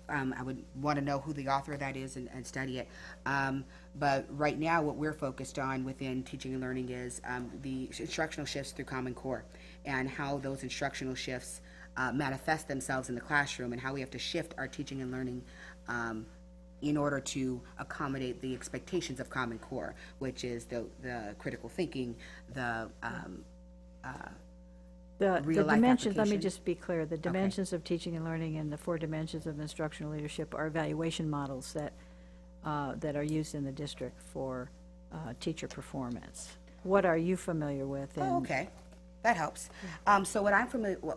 I would want to know who the author of that is and study it. But right now, what we're focused on within teaching and learning is the instructional shifts through Common Core and how those instructional shifts manifest themselves in the classroom and how we have to shift our teaching and learning in order to accommodate the expectations of Common Core, which is the critical thinking, the real life dimensions, let me application. just be clear, the dimensions of teaching and learning and the 4 dimensions of instructional leadership are evaluation models that are used in the district for teacher performance. What are you familiar with? Oh, okay. That helps. So what I'm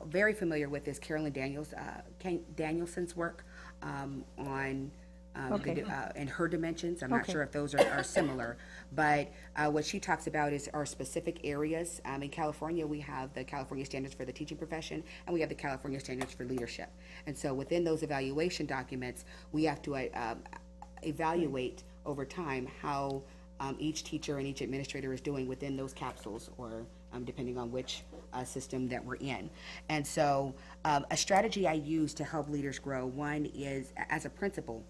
very familiar with is Carolyn Danielson's work on and her dimensions. I'm not sure if those are similar, but what she talks about are specific areas. In California, we have the California Standards for the Teaching Profession, and we have the California Standards for Leadership. And so within those evaluation documents, we have to evaluate over time how each teacher and each administrator is doing within those capsules, or depending on which system that we're in. And so a strategy I use to help leaders grow, one is, as a principal,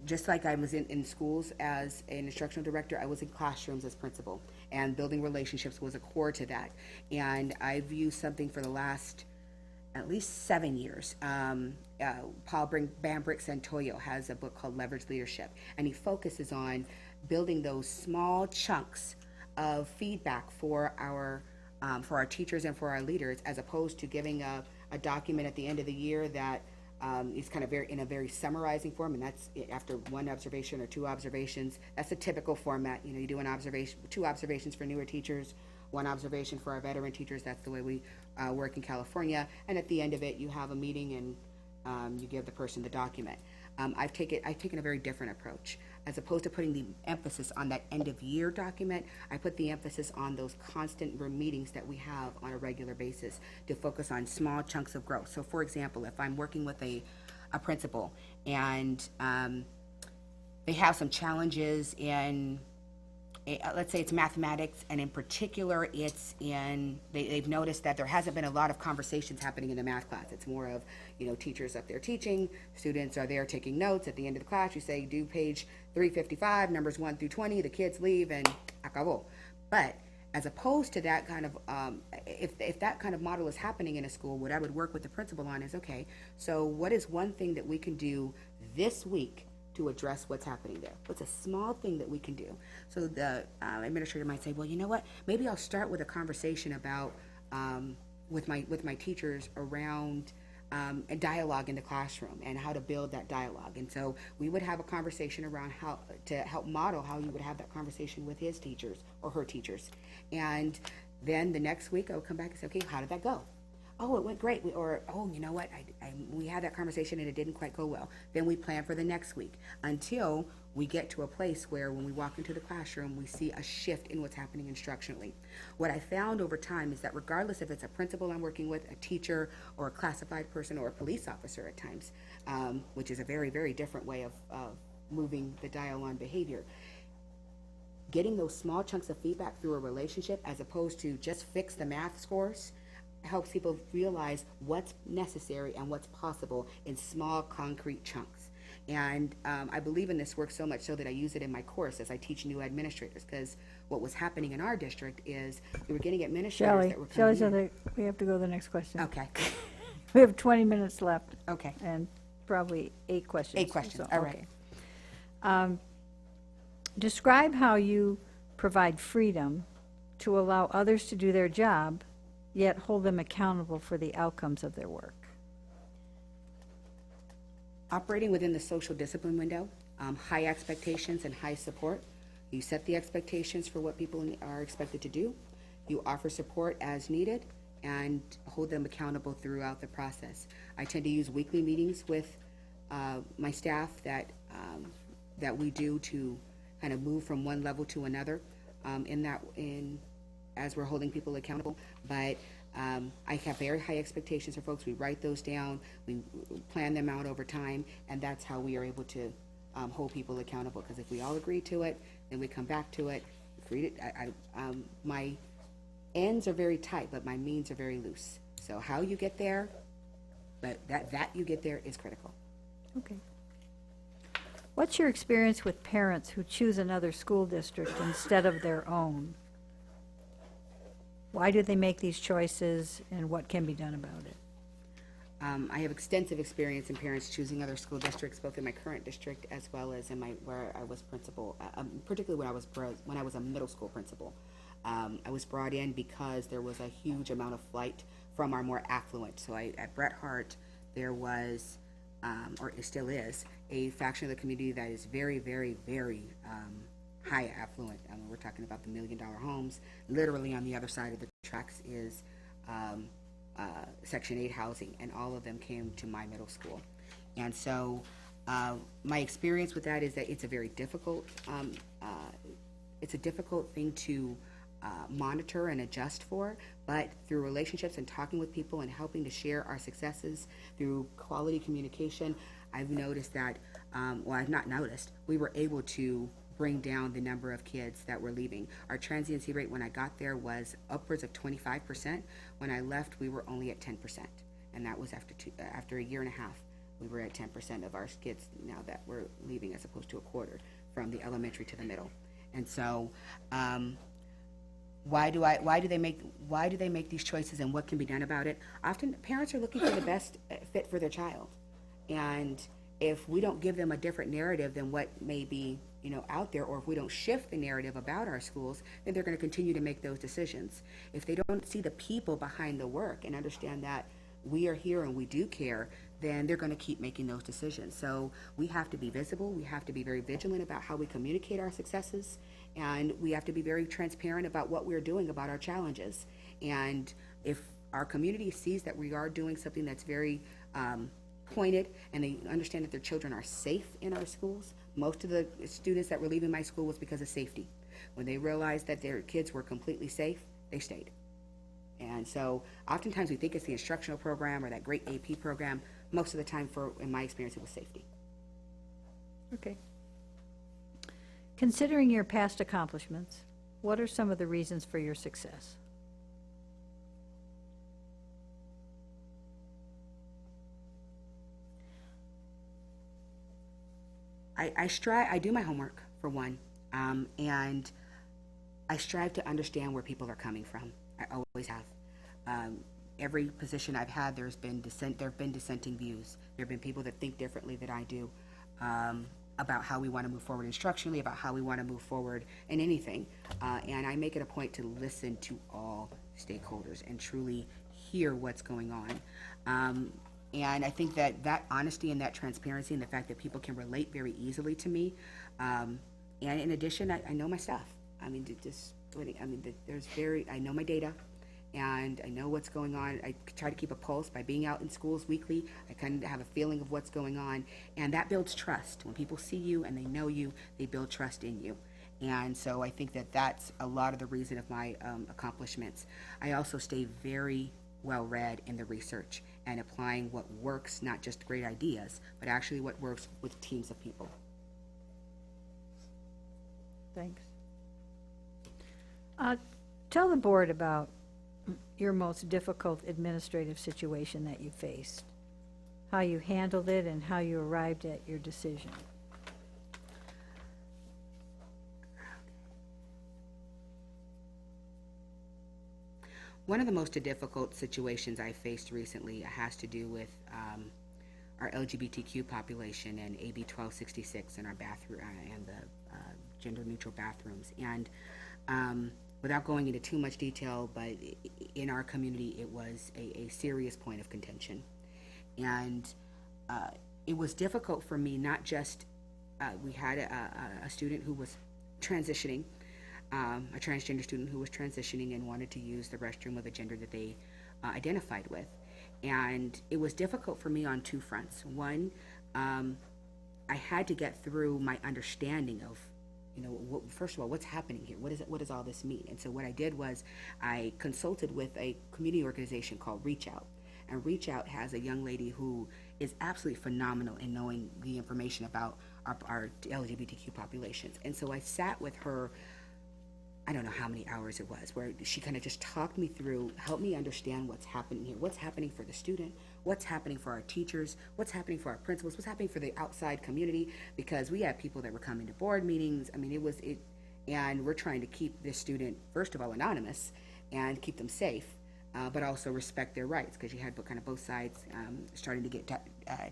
just like I was in schools as an instructional director, I was in classrooms as principal, and building relationships was a core to that. And I've used something for the last at least 7 years. Paul Bambrick Santoyo has a book called Leverage Leadership, and he focuses on building those small chunks of feedback for our teachers and for our leaders, as opposed to giving a document at the end of the year that It's kind of in a very summarizing form, and that's after one observation or two observations. That's the typical format. You do an observation, two observations for newer teachers, one observation for our veteran teachers. That's the way we work in California. And at the end of it, you have a meeting and you give the person the document. I've taken a very different approach. As opposed to putting the emphasis on that end of year document, I put the emphasis on those constant meetings that we have on a regular basis to focus on small chunks of growth. So for example, if I'm working with a principal and they have some challenges in, let's say it's mathematics, and in particular it's they've noticed that there hasn't been a lot of conversations happening in the math class. It's more of, teachers up there teaching, students are there taking notes. At the end of the class, you say, do page 355, numbers 1 through 20, the kids leave, and acabó. But as opposed to that kind of, if that kind of model is happening in a school, what I would work with the principal on is, okay, so what is one thing that we can do this week to address what's happening there? What's a small thing that we can do? So the administrator might say, well, you know what? Maybe I'll start with a conversation about with my teachers around a dialogue in the classroom and how to build that dialogue. And so we would have a conversation around how to help model how you would have that conversation with his teachers or her teachers. And then the next week I would come back and say, okay, how did that go? Oh, it went great. Oh, you know what? We had that conversation and it didn't quite go well. Then we plan for the next week until we get to a place where when we walk into the classroom, we see a shift in what's happening instructionally. What I found over time is that regardless if it's a principal I'm working with, a teacher, or a classified person, or a police officer at times, which is a very, very different way of moving the dial on behavior, getting those small chunks of feedback through a relationship as opposed to just fix the math scores helps people realize what's necessary and what's possible in small, concrete chunks. And I believe in this work so much so that I use it in my course as I teach new administrators, because what was happening in our district is we were getting administrators Shelley, that were coming Shelley, we have to go to the next question. Okay. We have 20 minutes left. Okay. And probably 8 questions. 8 questions, all right. Okay. Describe how you provide freedom to allow others to do their job, yet hold them accountable for the outcomes of their work. Operating within the social discipline window, high expectations and high support. You set the expectations for what people are expected to do. You offer support as needed and hold them accountable throughout the process. I tend to use weekly meetings with my staff that we do to kind of move from one level to another as we're holding people accountable. But I have very high expectations for folks. We write those down, we plan them out over time, and that's how we are able to hold people accountable. Because if we all agree to it, then we come back to it. My ends are very tight, but my means are very loose. So how you get there, but that you get there is critical. Okay. What's your experience with parents who choose another school district instead of their own? Why do they make these choices, and what can be done about it? I have extensive experience in parents choosing other school districts, both in my current district as well as in where I was principal, particularly when I was a middle school principal. I was brought in because there was a huge amount of flight from our more affluent. So at Bret Harte, there was, or it still is, a faction of the community that is very, very, very high affluent. We're talking about the $1 million homes. Literally on the other side of the tracks is Section 8 housing, and all of them came to my middle school. And so my experience with that is that it's a very difficult, it's a difficult thing to monitor and adjust for, but through relationships and talking with people and helping to share our successes through quality communication, I've noticed that, I've not noticed, we were able to bring down the number of kids that were leaving. Our transiency rate when I got there was upwards of 25%. When I left, we were only at 10%, and that was after a year and a half. We were at 10% of our kids now that were leaving, as opposed to a quarter from the elementary to the middle. And so, why do they make these choices, and what can be done about it? Often, parents are looking for the best fit for their child, and if we don't give them a different narrative than what may be out there, or if we don't shift the narrative about our schools, then they're going to continue to make those decisions. If they don't see the people behind the work and understand that we are here and we do care, then they're going to keep making those decisions. So we have to be visible. We have to be very vigilant about how we communicate our successes, and we have to be very transparent about what we're doing about our challenges. And if our community sees that we are doing something that's very pointed, and they understand that their children are safe in our schools. Most of the students that were leaving my school was because of safety. When they realized that their kids were completely safe, they stayed. And so oftentimes we think it's the instructional program or that great AP program. Most of the time, in my experience, it was safety. Okay. Considering your past accomplishments, what are some of the reasons for your success? I do my homework, for one, and I strive to understand where people are coming from. I always have. Every position I've had, there have been dissenting views. There have been people that think differently than I do, about how we want to move forward instructionally, about how we want to move forward in anything. And I make it a point to listen to all stakeholders and truly hear what's going on. And I think that honesty and that transparency and the fact that people can relate very easily to me. And in addition, I know my stuff. I mean, I know my data, and I know what's going on. I try to keep a pulse by being out in schools weekly. I kind of have a feeling of what's going on, and that builds trust. When people see you and they know you, they build trust in you. And so I think that that's a lot of the reason of my accomplishments. I also stay very well read in the research and applying what works, not just great ideas, but actually what works with teams of people. Thanks. Tell the board about your most difficult administrative situation that you faced, how you handled it, and how you arrived at your decision. One of the most difficult situations I faced recently has to do with our LGBTQ population and AB 1266 and our bathroom and the gender-neutral bathrooms. And without going into too much detail, but in our community, it was a serious point of contention. And it was difficult for me, not just, we had a student who was transitioning, a transgender student who was transitioning and wanted to use the restroom of the gender that they identified with. And it was difficult for me on two fronts. One, I had to get through my understanding of, first of all, what's happening here? What does all this mean? And so what I did was I consulted with a community organization called Reach Out. And Reach Out has a young lady who is absolutely phenomenal in knowing the information about our LGBTQ populations. And so I sat with her, I don't know how many hours it was, where she kind of just talked me through, helped me understand what's happening here, what's happening for the student, what's happening for our teachers, what's happening for our principals, what's happening for the outside community, because we had people that were coming to board meetings. I mean, and we're trying to keep this student, first of all, anonymous and keep them safe, but also respect their rights, because you had kind of both sides starting to get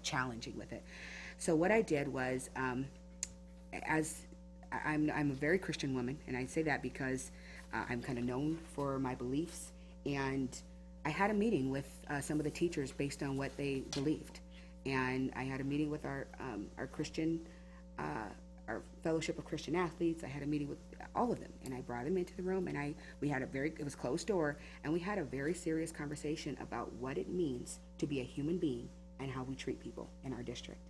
challenging with it. So what I did was, I'm a very Christian woman, and I say that because I'm kind of known for my beliefs, and I had a meeting with some of the teachers based on what they believed, and I had a meeting with our Christian, our Fellowship of Christian Athletes. I had a meeting with all of them, and I brought them into the room, and it was closed door, and we had a very serious conversation about what it means to be a human being and how we treat people in our district.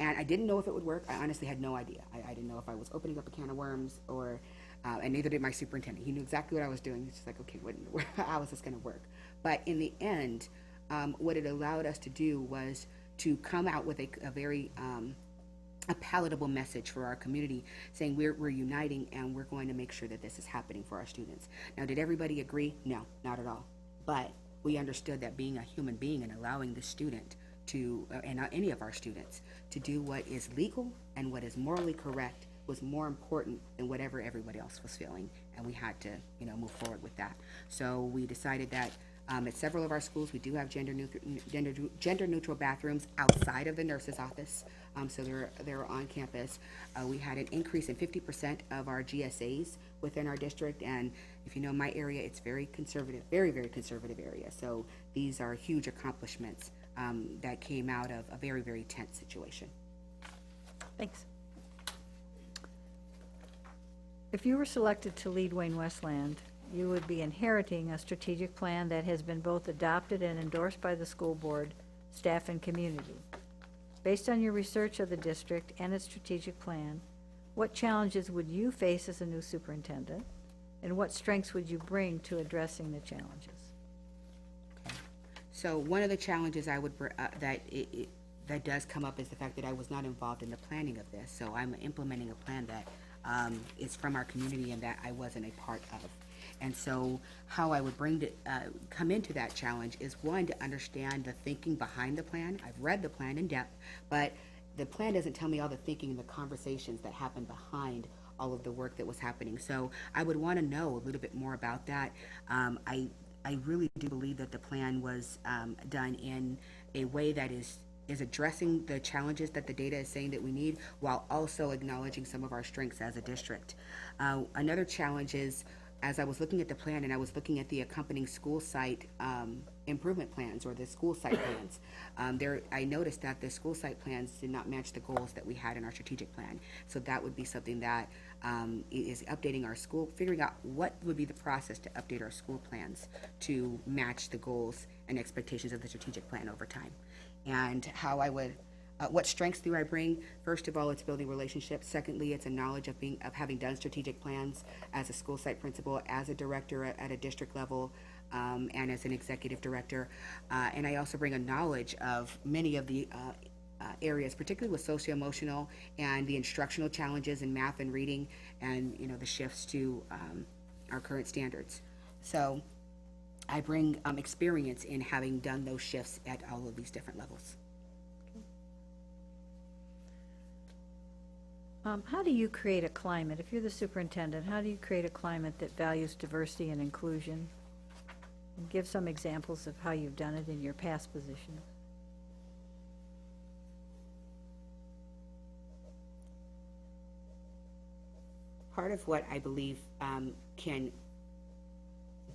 And I didn't know if it would work. I honestly had no idea. I didn't know if I was opening up a can of worms, and neither did my superintendent. He knew exactly what I was doing. He's just like, okay, how is this going to work? But in the end, what it allowed us to do was to come out with a very a palatable message for our community, saying we're uniting and we're going to make sure that this is happening for our students. Now, did everybody agree? No, not at all. But we understood that being a human being and allowing the student and not any of our students, to do what is legal and what is morally correct was more important than whatever everybody else was feeling, and we had to, move forward with that. So we decided that at several of our schools, we do have gender neutral bathrooms outside of the nurse's office, so they're on campus. We had an increase in 50% of our GSAs within our district, and if you know my area, it's very conservative, very, very conservative area. So these are huge accomplishments that came out of a very, very tense situation. Thanks. If you were selected to lead Wayne Westland, you would be inheriting a strategic plan that has been both adopted and endorsed by the school board, staff, and community. Based on your research of the district and its strategic plan, what challenges would you face as a new superintendent, and what strengths would you bring to addressing the challenges? So one of the challenges I would, that does come up is the fact that I was not involved in the planning of this. So I'm implementing a plan that is from our community and that I wasn't a part of. And so how I would come into that challenge is, one, to understand the thinking behind the plan. I've read the plan in depth, but the plan doesn't tell me all the thinking and the conversations that happened behind all of the work that was happening. So I would want to know a little bit more about that. I really do believe that the plan was done in a way that is addressing the challenges that the data is saying that we need, while also acknowledging some of our strengths as a district. Another challenge is, as I was looking at the plan and I was looking at the accompanying school site improvement plans, or the school site plans, I noticed that the school site plans did not match the goals that we had in our strategic plan. So that would be something that is updating our school, figuring out what would be the process to update our school plans to match the goals and expectations of the strategic plan over time. And how I would, what strengths do I bring? First of all, it's building relationships. Secondly, it's a knowledge of having done strategic plans as a school site principal, as a director at a district level, and as an executive director. And I also bring a knowledge of many of the areas, particularly with socio-emotional and the instructional challenges in math and reading, and the shifts to our current standards. So I bring experience in having done those shifts at all of these different levels. How do you create a climate, if you're the superintendent, how do you create a climate that values diversity and inclusion? And give some examples of how you've done it in your past positions. Part of what I believe can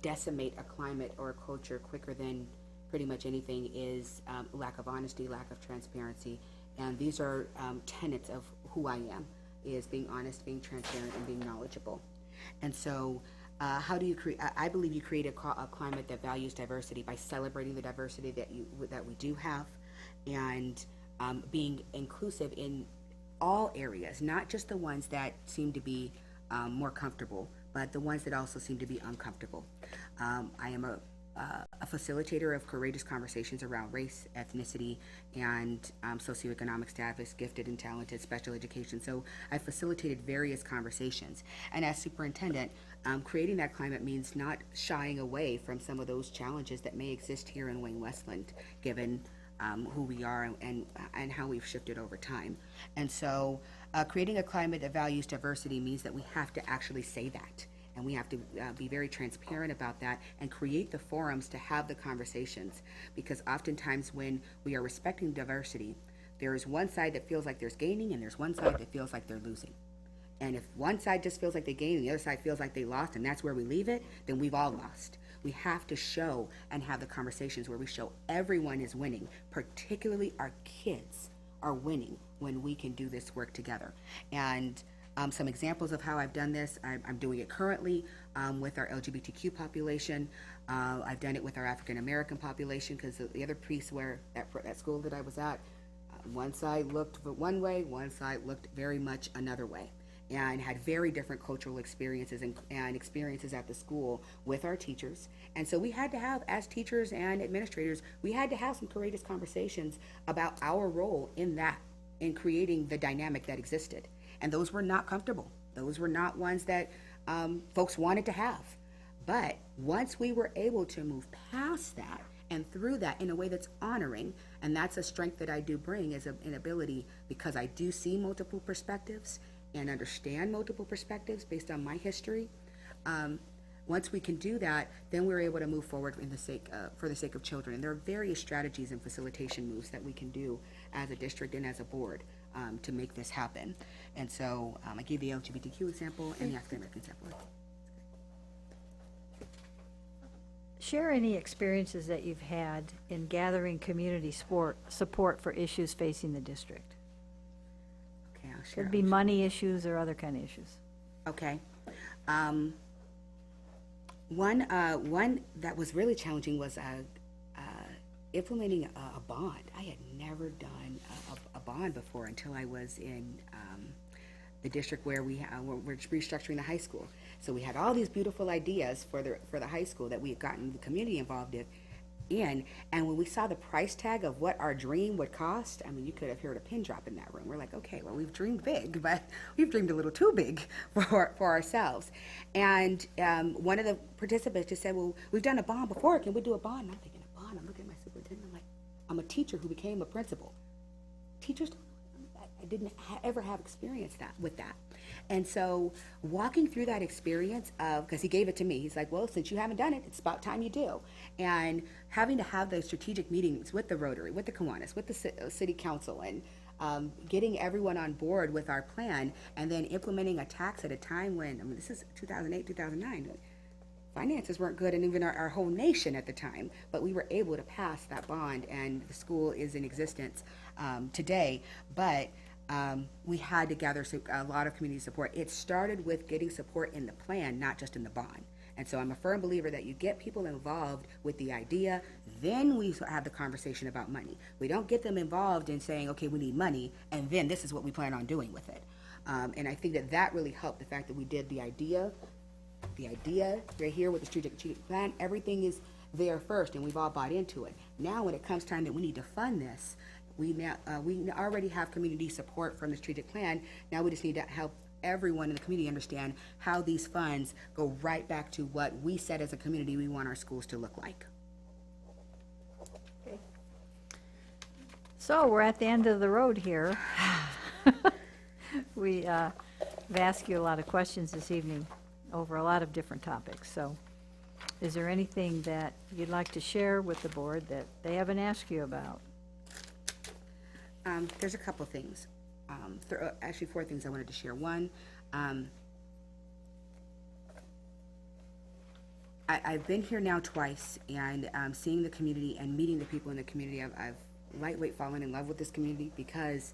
decimate a climate or a culture quicker than pretty much anything is lack of honesty, lack of transparency. And these are tenets of who I am, is being honest, being transparent, and being knowledgeable. And so how do you create, I believe you create a climate that values diversity by celebrating the diversity that we do have, and being inclusive in all areas, not just the ones that seem to be more comfortable, but the ones that also seem to be uncomfortable. I am a facilitator of courageous conversations around race, ethnicity, and socioeconomic status, gifted and talented, special education. So I facilitated various conversations. And as superintendent, creating that climate means not shying away from some of those challenges that may exist here in Wayne Westland, given who we are and how we've shifted over time. And so creating a climate that values diversity means that we have to actually say that. And we have to be very transparent about that and create the forums to have the conversations. Because oftentimes when we are respecting diversity, there's one side that feels like there's gaining and there's one side that feels like they're losing. And if one side just feels like they gained and the other side feels like they lost, and that's where we leave it, then we've all lost. We have to show and have the conversations where we show everyone is winning, particularly our kids are winning when we can do this work together. And some examples of how I've done this, I'm doing it currently with our LGBTQ population. I've done it with our African American population, because the other piece where that school that I was at, one side looked one way, one side looked very much another way, and had very different cultural experiences and experiences at the school with our teachers. And so we had to have, as teachers and administrators, we had to have some courageous conversations about our role in that, in creating the dynamic that existed. And those were not comfortable. Those were not ones that folks wanted to have. But once we were able to move past that and through that in a way that's honoring, and that's a strength that I do bring, is an ability, because I do see multiple perspectives and understand multiple perspectives based on my history. Once we can do that, then we're able to move forward for the sake of children. And there are various strategies and facilitation moves that we can do as a district and as a board to make this happen. And so I gave the LGBTQ example and the African American example. Share any experiences that you've had in gathering community support for issues facing the district. Okay, I'll share. Could be money issues or other kind of issues. Okay. One that was really challenging was implementing a bond. I had never done a bond before until I was in the district where we're restructuring the high school. So we had all these beautiful ideas for the high school that we had gotten the community involved in, and when we saw the price tag of what our dream would cost, I mean, you could have heard a pin drop in that room. We're like, okay, well, we've dreamed big, but we've dreamed a little too big for ourselves. And one of the participants just said, well, we've done a bond before. Can we do a bond? And I'm thinking, a bond? I'm looking at my superintendent. I'm like, I'm a teacher who became a principal. Teachers don't. I didn't ever have experience with that. And so walking through that experience of, because he gave it to me, he's like, well, since you haven't done it, it's about time you do. And having to have those strategic meetings with the Rotary, with the Kiwanis, with the city council, and getting everyone on board with our plan, and then implementing a tax at a time when, I mean, this is 2008, 2009. Finances weren't good, and even our whole nation at the time, but we were able to pass that bond, and the school is in existence today. But we had to gather a lot of community support. It started with getting support in the plan, not just in the bond. And so I'm a firm believer that you get people involved with the idea, then we have the conversation about money. We don't get them involved in saying, okay, we need money, and then this is what we plan on doing with it. And I think that really helped, the fact that we did the idea right here with the strategic plan. Everything is there first, and we've all bought into it. Now when it comes time that we need to fund this, we already have community support from the strategic plan. Now we just need to help everyone in the community understand how these funds go right back to what we said as a community we want our schools to look like. Okay. So we're at the end of the road here. We've asked you a lot of questions this evening over a lot of different topics. So is there anything that you'd like to share with the board that they haven't asked you about? There's a couple things. Actually, 4 things I wanted to share. One, I've been here now twice, and seeing the community and meeting the people in the community. I've lightweight fallen in love with this community because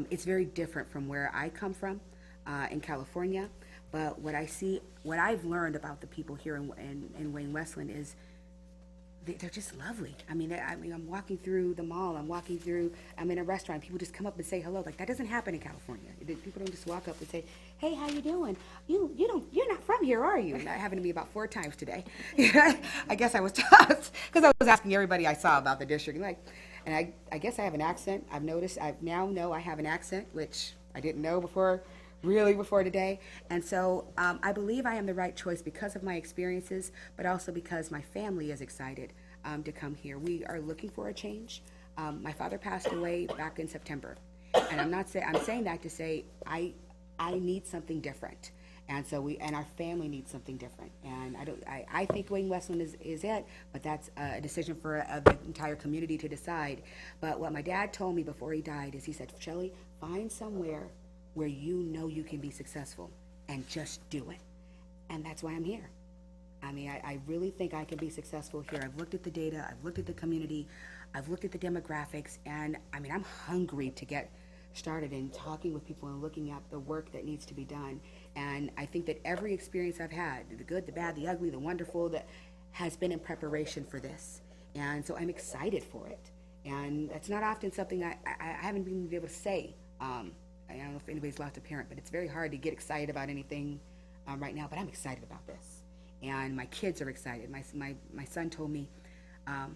it's very different from where I come from in California. But what I've learned about the people here in Wayne Westland is they're just lovely. I mean, I'm walking through the mall. I'm in a restaurant. People just come up and say hello. Like, that doesn't happen in California. People don't just walk up and say, "Hey, how you doing? You're not from here, are you?" And that happened to me about 4 times today. I guess I was taught because I was asking everybody I saw about the district. And I guess I have an accent. I've noticed. I now know I have an accent, which I didn't know before today. And so I believe I am the right choice because of my experiences, but also because my family is excited to come here. We are looking for a change. My father passed away back in September. And I'm saying that to say I need something different. And so our family needs something different. And I think Wayne Westland is it, but that's a decision for the entire community to decide. But what my dad told me before he died is, he said, "Shelley, find somewhere where you know you can be successful and just do it." And that's why I'm here. I mean, I really think I can be successful here. I've looked at the data, I've looked at the community, I've looked at the demographics, and I mean, I'm hungry to get started in talking with people and looking at the work that needs to be done. And I think that every experience I've had, the good, the bad, the ugly, the wonderful, that has been in preparation for this. And so I'm excited for it. And that's not often something I haven't been able to say. I don't know if anybody's lost a parent, but it's very hard to get excited about anything right now. But I'm excited about this, and my kids are excited. My son told me, I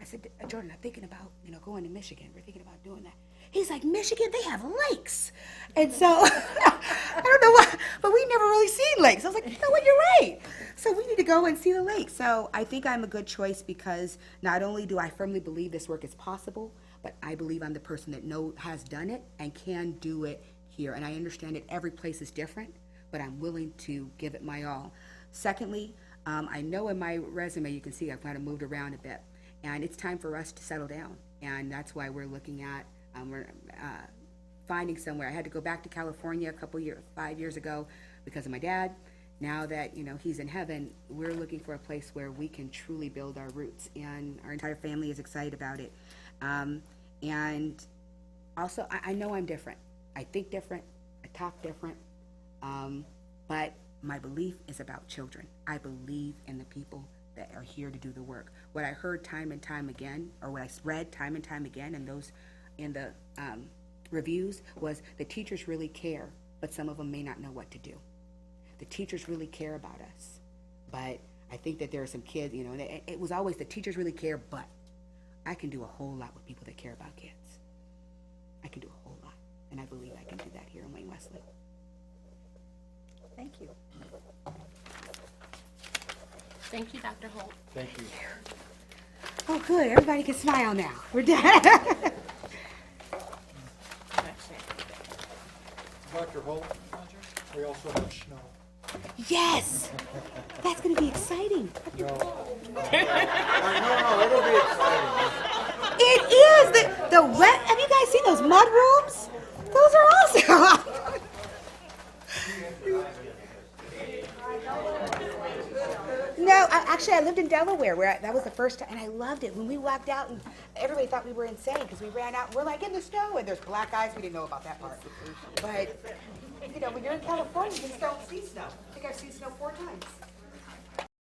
said, "Jordan, I'm thinking about going to Michigan. We're thinking about doing that." He's like, "Michigan, they have lakes," and so I don't know why, but we never really seen lakes. I was like, "You know what? You're right." So we need to go and see the lake. So I think I'm a good choice because not only do I firmly believe this work is possible, but I believe I'm the person that has done it and can do it here. And I understand that every place is different, but I'm willing to give it my all. Secondly, I know in my resume, you can see I've kind of moved around a bit, and it's time for us to settle down. And that's why we're looking at, finding somewhere. I had to go back to California 5 years ago because of my dad. now that, you know, he's in heaven, we're looking for a place where we can truly build our roots, and our entire family is excited about it. And also, I know I'm different. I think different, I talk different, but my belief is about children. I believe in the people that are here to do the work. What I heard time and time again, or what I read time and time again in the reviews, was the teachers really care, but some of them may not know what to do. The teachers really care about us, but I think that there are some kids, you know, it was always the teachers really care, but I can do a whole lot with people that care about kids. I can do a whole lot, and I believe I can do that here in Wayne Wesley. Thank you. Thank you, Dr. Holt. Thank you. Oh, good, everybody can smile now. We're done. Dr. Holt, we also have snow. Yes, that's gonna be exciting. No. I know, it'll be exciting. It is, the wet, have you guys seen those mud rooms? Those are awesome. No, actually, I lived in Delaware, where that was the first time, and I loved it. When we walked out, and everybody thought we were insane, because we ran out, and we're like in the snow, and there's black ice. We didn't know about that part. But, you know, when you're in California, you just don't see snow. I think I've seen snow 4 times.